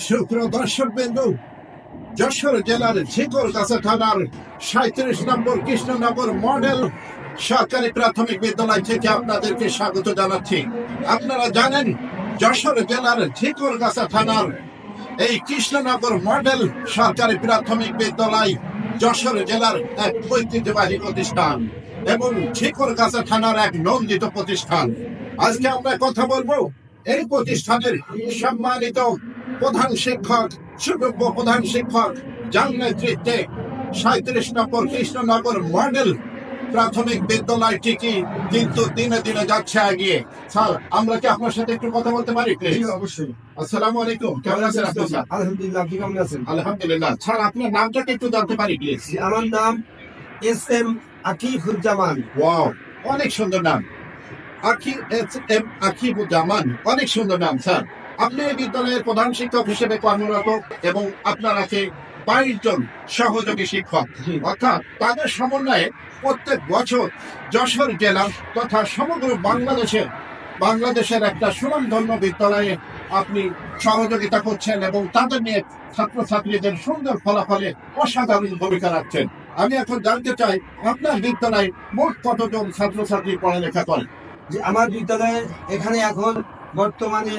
সুপ্রিয় দর্শকবৃন্দ, যশোর জেলার ঝিকরগাছা থানার 37 নম্বর কৃষ্ণনগর মডেল সরকারি প্রাথমিক বিদ্যালয় থেকে আপনাদেরকে স্বাগত জানাচ্ছি। আপনারা জানেন, যশোর জেলার ঝিকরগাছা থানার এই কৃষ্ণনগর মডেল সরকারি প্রাথমিক বিদ্যালয় যশোর জেলার এক ঐতিহ্যবাহী প্রতিষ্ঠান এবং ঝিকরগাছা থানার এক নন্দিত প্রতিষ্ঠান। আজকে আমরা কথা বলবো এই প্রতিষ্ঠানের সম্মানিত প্রধান শিক্ষক, সুযোগ্য প্রধান শিক্ষক যার নেতৃত্বে 37 নম্বর কৃষ্ণনগর মডেল প্রাথমিক বিদ্যালয়টি কিন্তু দিনে দিনে যাচ্ছে এগিয়ে। স্যার, আমরা কি আপনার সাথে একটু কথা বলতে পারি? অবশ্যই। আসসালামু আলাইকুম, কেমন আছেন আপনি? স্যার আলহামদুলিল্লাহ, আপনি কেমন আছেন? আলহামদুলিল্লাহ। স্যার, আপনার নামটা একটু জানতে পারি প্লিজ? আমার নাম SM আকিফুজ্জামান। ওয়াও, অনেক সুন্দর নাম। SM আকিফুজ্জামান, অনেক সুন্দর নাম। স্যার, আপনি এই বিদ্যালয়ের প্রধান শিক্ষক হিসেবে কর্মরত এবং আপনার আছে 22 জন সহযোগী শিক্ষক, অর্থাৎ তাদের সমন্বয়ে প্রত্যেক বছর যশোর জেলা তথা সমগ্র বাংলাদেশের একটা সুনামধন্য বিদ্যালয়ে আপনি সহযোগিতা করছেন এবং তাদের নিয়ে ছাত্রছাত্রীদের সুন্দর ফলাফলে অসাধারণ ভূমিকা রাখছেন। আমি এখন জানতে চাই, আপনার বিদ্যালয়ে মোট কতজন ছাত্রছাত্রী পড়ালেখা করেন? যে আমার বিদ্যালয়ে এখানে এখন বর্তমানে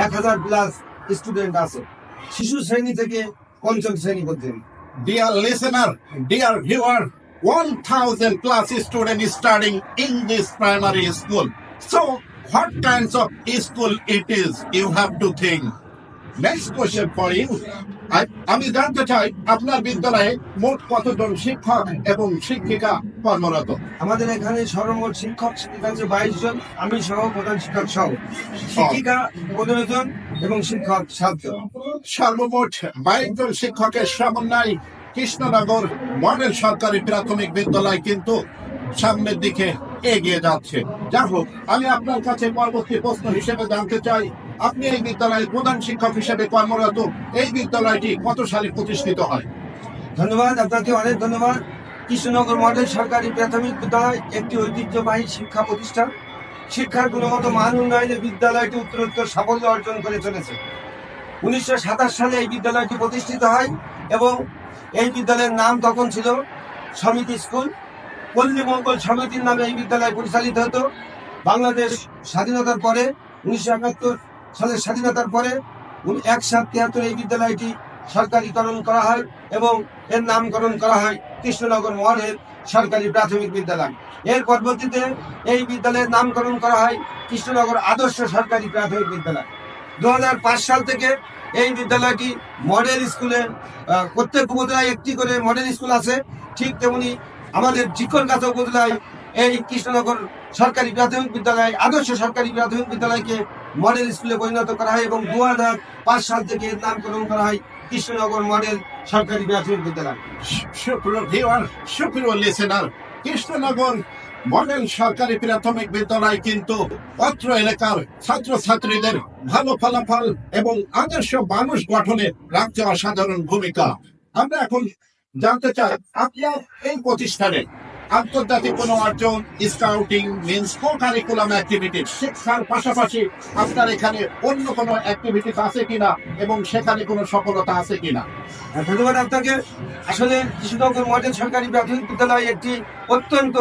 1000+ স্টুডেন্ট আছে, শিশু শ্রেণী থেকে পঞ্চম শ্রেণী পর্যন্ত। Dear listener, dear viewer, 1000 plus students studying in this primary school. So, what kinds of school it is? You have to think. Next question for you. আমি জানতে চাই, আপনার বিদ্যালয়ে মোট কতজন শিক্ষক এবং শিক্ষিকা কর্মরত? আমাদের এখানে সর্বমোট শিক্ষক শিক্ষিকা আছে 22 জন, আমি সহ প্রধান শিক্ষক সহ। শিক্ষিকা 15 জন এবং শিক্ষক 7 জন। সর্বমোট 22 জন শিক্ষকের সমন্বয় কৃষ্ণনগর মডেল সরকারি প্রাথমিক বিদ্যালয় কিন্তু সামনের দিকে এগিয়ে যাচ্ছে। যাই হোক, আমি আপনার কাছে পরবর্তী প্রশ্ন হিসেবে জানতে চাই, আপনি এই বিদ্যালয়ের প্রধান শিক্ষক হিসেবে কর্মরত। এই বিদ্যালয়টি কত সালে প্রতিষ্ঠিত হয়? ধন্যবাদ, আপনাকে অনেক ধন্যবাদ। কৃষ্ণনগর মডেল সরকারি প্রাথমিক বিদ্যালয় একটি ঐতিহ্যবাহী শিক্ষা প্রতিষ্ঠান। শিক্ষার গুণগত মান উন্নয়নে বিদ্যালয়টি উত্তরোত্তর সাফল্য অর্জন করে চলেছে। 1927 সালে এই বিদ্যালয়টি প্রতিষ্ঠিত হয় এবং এই বিদ্যালয়ের নাম তখন ছিল সমিতি স্কুল। পল্লী মঙ্গল সমিতির নামে এই বিদ্যালয় পরিচালিত হতো। বাংলাদেশ স্বাধীনতার পরে 1971 সালের স্বাধীনতার পরে 1773 এই বিদ্যালয়টি সরকারিকরণ করা হয় এবং এর নামকরণ করা হয় কৃষ্ণনগর মডেল সরকারি প্রাথমিক বিদ্যালয়। এর পরবর্তীতে এই বিদ্যালয়ের নামকরণ করা হয় কৃষ্ণনগর আদর্শ সরকারি প্রাথমিক বিদ্যালয়। 2005 সাল থেকে এই বিদ্যালয়টি মডেল স্কুলে, প্রত্যেক উপজেলায় একটি করে মডেল স্কুল আছে। ঠিক তেমনি আমাদের ঝিকরগাছা উপজেলায় এই কৃষ্ণনগর সরকারি প্রাথমিক বিদ্যালয় আদর্শ সরকারি প্রাথমিক বিদ্যালয়কে মডেল স্কুলে পরিণত করা হয় এবং 2005 সাল থেকে এর নামকরণ করা হয় কৃষ্ণনগর মডেল সরকারি প্রাথমিক বিদ্যালয়। সুপ্রিয় ভিউয়ার, সুপ্রিয় লিসেনার, কৃষ্ণনগর মডেল সরকারি প্রাথমিক বিদ্যালয় কিন্তু অত্র এলাকার ছাত্রছাত্রীদের ভালো ফলাফল এবং আদর্শ মানুষ গঠনে রাখছে অসাধারণ ভূমিকা। আমরা এখন জানতে চাই, আপনার এই প্রতিষ্ঠানে আন্তর্জাতিক কোনো অর্জন, scouting means co curriculum activities শিক্ষার পাশাপাশি আপনার এখানে অন্য কোনো অ্যাক্টিভিটিস আছে কিনা এবং সেখানে কোনো সফলতা আছে কিনা? ধন্যবাদ আপনাকে। আসলে কৃষ্ণনগর মডেল সরকারি প্রাথমিক বিদ্যালয় একটি অত্যন্ত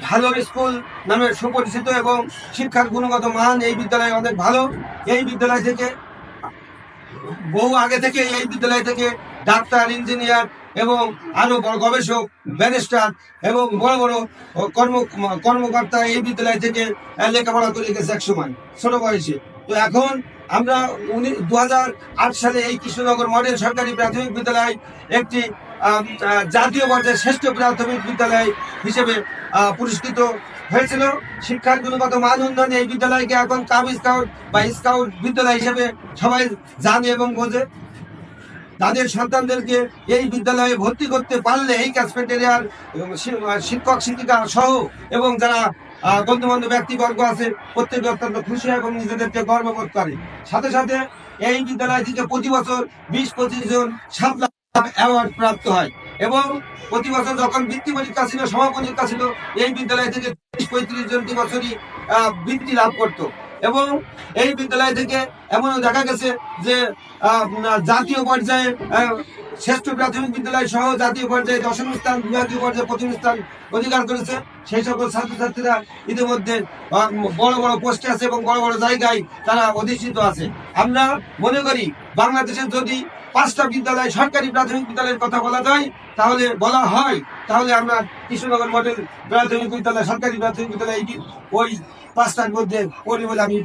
ভালো স্কুল নামে সুপরিচিত এবং শিক্ষার গুণগত মান এই বিদ্যালয়ে অনেক ভালো। এই বিদ্যালয় থেকে বহু আগে থেকে এই বিদ্যালয় থেকে ডাক্তার, ইঞ্জিনিয়ার এবং আরো বড় গবেষক, ব্যারিস্টার এবং বড় বড় কর্মকর্তা এই বিদ্যালয় থেকে লেখাপড়া করে গেছে একসময় ছোট বয়সে। তো এখন আমরা 2008 সালে এই কৃষ্ণনগর মডেল সরকারি প্রাথমিক বিদ্যালয় একটি জাতীয় পর্যায়ে শ্রেষ্ঠ প্রাথমিক বিদ্যালয় হিসেবে পুরস্কৃত হয়েছিল। শিক্ষার গুণগত মান উন্নয়নে এই বিদ্যালয়কে এখন কাব স্কাউট বা স্কাউট বিদ্যালয় হিসেবে সবাই জানে এবং বোঝে। তাদের সন্তানদেরকে এই বিদ্যালয়ে ভর্তি করতে পারলে এই ক্যাচমেন্ট এরিয়ার শিক্ষক শিক্ষিকা সহ এবং যারা গণ্যমান্য ব্যক্তিবর্গ আছে প্রত্যেকে অত্যন্ত খুশি এবং নিজেদেরকে গর্ববোধ করে। সাথে সাথে এই বিদ্যালয় থেকে প্রতি বছর 20-25 জন সাফল্য অ্যাওয়ার্ড প্রাপ্ত হয় এবং প্রতি বছর যখন বৃত্তি পরীক্ষা ছিল, সমাপনী পরীক্ষা ছিল, এই বিদ্যালয় থেকে 30-35 জন বছরই বৃত্তি লাভ করত এবং এই বিদ্যালয় থেকে এমনও দেখা গেছে যে জাতীয় পর্যায়ে শ্রেষ্ঠ প্রাথমিক বিদ্যালয় সহ জাতীয় পর্যায়ে 10ম স্থান, বিভাগীয় পর্যায়ে 1ম স্থান অধিকার করেছে। সেই সকল ছাত্রছাত্রীরা ইতিমধ্যে বড় বড় পোস্টে আছে এবং বড় বড় জায়গায় তারা অধিষ্ঠিত আছে। আমরা মনে করি বাংলাদেশের যদি 5টা বিদ্যালয় সরকারি প্রাথমিক বিদ্যালয়ের কথা বলা যায়, তাহলে আমরা কৃষ্ণনগর মডেল প্রাথমিক বিদ্যালয়, সরকারি প্রাথমিক বিদ্যালয় ওই 5টার মধ্যে পড়ি বলে আমি